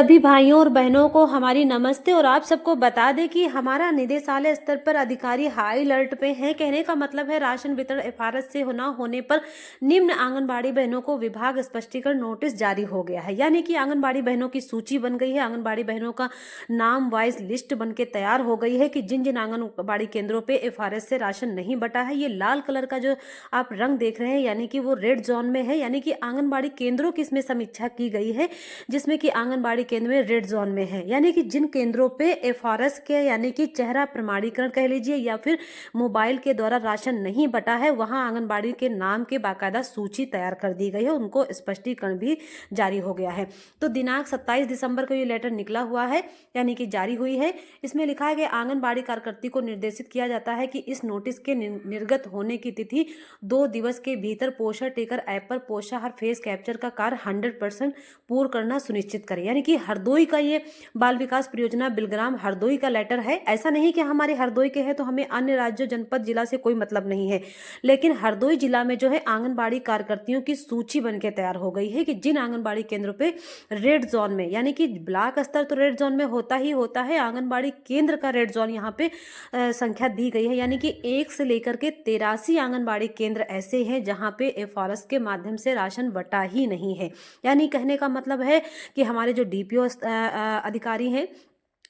सभी भाइयों और बहनों को हमारी नमस्ते। और आप सबको बता दें कि हमारा निदेशालय स्तर पर अधिकारी हाई अलर्ट पे हैं। कहने का मतलब है राशन वितरण एफआरएस से न होने पर निम्न आंगनबाड़ी बहनों को विभाग स्पष्टीकरण नोटिस जारी हो गया है। यानी कि आंगनबाड़ी बहनों की सूची बन गई है। आंगनबाड़ी बहनों का नाम वाइज लिस्ट बन के तैयार हो गई है कि जिन जिन आंगनबाड़ी केंद्रों पे एफआरएस से राशन नहीं बटा है। ये लाल कलर का जो आप रंग देख रहे हैं यानी कि वो रेड जोन में है। यानी कि आंगनबाड़ी केंद्रों की इसमें समीक्षा की गई है जिसमें कि आंगनबाड़ी केंद्र में रेड जोन में है। यानी कि जिन केंद्रों पे एफआरएस के यानी कि चेहरा प्रमाणीकरण कह लीजिए या फिर मोबाइल के द्वारा राशन नहीं बटा है वहां आंगनबाड़ी के नाम के बाकायदा सूची तैयार कर दी गई है। उनको स्पष्टीकरण भी जारी हो गया है। तो दिनांक 27 दिसंबर को ये लेटर निकला हुआ है यानी कि जारी हुई है। इसमें लिखा है कि आंगनबाड़ी कार्यकर्ती को निर्देशित किया जाता है कि इस नोटिस के निर्गत होने की तिथि 2 दिवस के भीतर पोषण टेकर ऐप पर पोषाहार फेस कैप्चर का कार्य 100% पूर्ण करना सुनिश्चित करें। यानी कि हरदोई का ये बाल विकास परियोजना बिलग्राम हरदोई का लेटर है। ऐसा नहीं कि हमारे हरदोई के हैं तो हमें अन्य राज्यों जनपद जिला से कोई मतलब नहीं है, लेकिन हरदोई जिला में जो है आंगनबाड़ी कार्यकर्तियों की सूची बनके तैयार हो गई है कि जिन आंगनबाड़ी केंद्रों पे रेड जोन में यानी कि ब्लॉक स्तर तो रेड जोन में होता ही होता है, आंगनबाड़ी केंद्र का रेड जोन यहाँ पे संख्या दी गई है। यानी कि 1 से लेकर के 83 आंगनबाड़ी केंद्र ऐसे हैं जहाँ पे एफआरएस के माध्यम से राशन बटा ही नहीं है। यानी कहने का मतलब है कि हमारे जो डीपीओ अधिकारी हैं,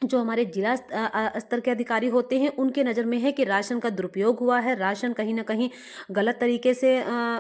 जो हमारे जिला स्तर के अधिकारी होते हैं, उनके नज़र में है कि राशन का दुरुपयोग हुआ है। राशन कहीं ना कहीं गलत तरीके से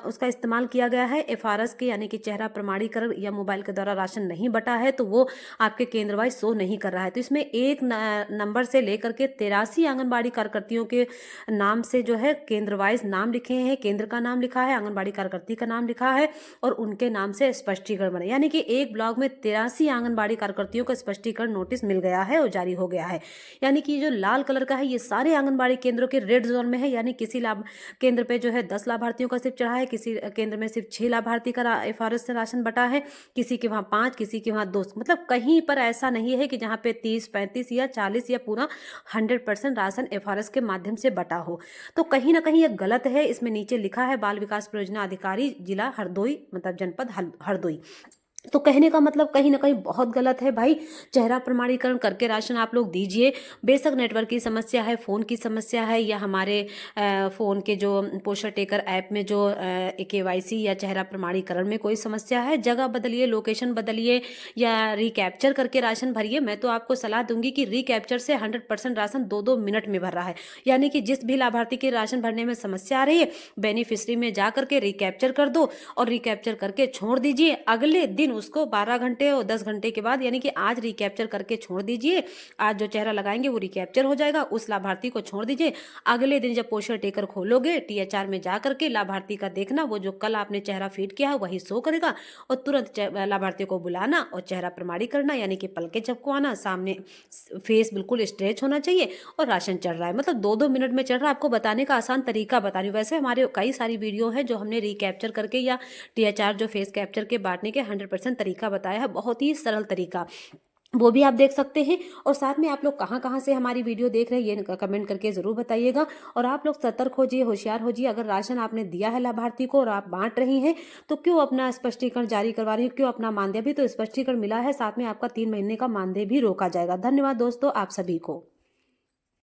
उसका इस्तेमाल किया गया है। एफआरएस के यानी कि चेहरा प्रमाणीकरण या मोबाइल के द्वारा राशन नहीं बटा है तो वो आपके केंद्र वाइज शो नहीं कर रहा है। तो इसमें एक नंबर से लेकर के 83 आंगनबाड़ी कार्यकर्तियों के नाम से जो है केंद्र वाइज नाम लिखे हैं। केंद्र का नाम लिखा है, आंगनबाड़ी कार्यकर्ती का नाम लिखा है और उनके नाम से स्पष्टीकरण बने। यानी कि एक ब्लॉक में 83 आंगनबाड़ी कार्यकर्तियों का स्पष्टीकरण नोटिस मिल गया है, जारी हो गया है। यानी कि जो लाल कलर का है ये सारे आंगनबाड़ी केंद्रों के रेड जोन में है। यानी किसी लाभ केंद्र पे जो है 10 लाभार्थियों का सिर्फ चढ़ा है, किसी केंद्र में सिर्फ 6 लाभार्थी का एफआरएस से राशन बटा है, किसी के वहां 5, किसी के वहां 2। मतलब कहीं पर ऐसा नहीं है कि जहाँ पे 30, 35 या 40 या पूरा 100% राशन एफआरएस के माध्यम से बटा हो। तो कहीं ना कहीं ये गलत है। इसमें नीचे लिखा है बाल विकास परियोजना अधिकारी जिला हरदोई मतलब जनपद हरदोई। तो कहने का मतलब कहीं ना कहीं बहुत गलत है भाई। चेहरा प्रमाणीकरण करके राशन आप लोग दीजिए। बेशक नेटवर्क की समस्या है, फ़ोन की समस्या है या हमारे फ़ोन के जो पोषण टेकर ऐप में जो केवाईसी या चेहरा प्रमाणीकरण में कोई समस्या है, जगह बदलिए, लोकेशन बदलिए या रिकैप्चर करके राशन भरिए। मैं तो आपको सलाह दूंगी कि रिकैप्चर से 100% राशन 2-2 मिनट में भर रहा है। यानी कि जिस भी लाभार्थी के राशन भरने में समस्या आ रही है बेनिफिशरी में जा करके रिकैप्चर कर दो और रिकैप्चर करके छोड़ दीजिए। अगले दिन उसको 12 घंटे और 10 घंटे के बाद यानी कि आज रिकैप्चर करके छोड़ दीजिए। आज जो चेहरा लगाएंगे वो रिकैप्चर हो जाएगा, उस लाभार्थी को छोड़ दीजिए। अगले दिन जब पोषण टेकर खोलोगे टीएचआर में जा करके लाभार्थी का देखना, वो जो कल आपने चेहरा फीड किया है वही शो करेगा और तुरंत लाभार्थी को बुलाना और चेहरा प्रमाणी करना यानी कि पलके झपकवाना, सामने फेस बिल्कुल स्ट्रेच होना चाहिए और राशन चढ़ रहा है। मतलब 2-2 मिनट में चढ़ रहा है। आपको बताने का आसान तरीका बता रही हूँ। वैसे हमारे कई सारी वीडियो है जो हमने रिकैप्चर करके या टीएचआर जो फेस कैप्चर के बांटने के 100% तरीका बताया है, बहुत ही सरल तरीका, वो भी आप देख सकते हैं। और साथ में आप लोग कहाँ कहाँ से हमारी वीडियो देख रहे हैं ये कमेंट करके ज़रूर बताइएगा। और आप लोग सतर्क हो जाइए, होशियार हो जाइए। अगर राशन आपने दिया है लाभार्थी को और आप बांट रही हैं तो क्यों अपना स्पष्टीकरण जारी करवा रही है, क्यों अपना मानदेय भी तो स्पष्टीकरण मिला है, साथ में आपका 3 महीने का मानदेय भी रोका जाएगा। धन्यवाद दोस्तों आप सभी को।